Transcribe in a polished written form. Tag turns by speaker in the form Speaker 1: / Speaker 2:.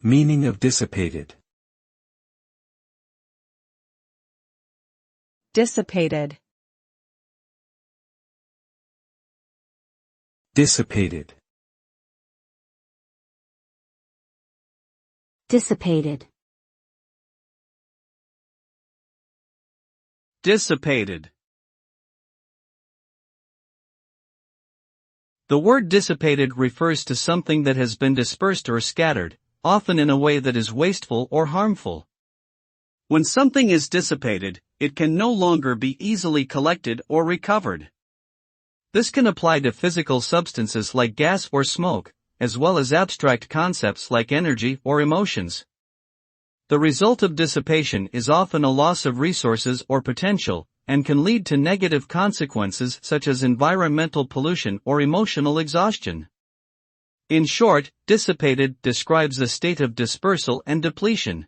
Speaker 1: Meaning of dissipated.
Speaker 2: Dissipated.
Speaker 1: Dissipated.
Speaker 3: Dissipated.
Speaker 4: Dissipated. The word dissipated refers to something that has been dispersed or scattered, often in a way that is wasteful or harmful. When something is dissipated, it can no longer be easily collected or recovered. This can apply to physical substances like gas or smoke, as well as abstract concepts like energy or emotions. The result of dissipation is often a loss of resources or potential, and can lead to negative consequences such as environmental pollution or emotional exhaustion. In short, dissipated describes a state of dispersal and depletion.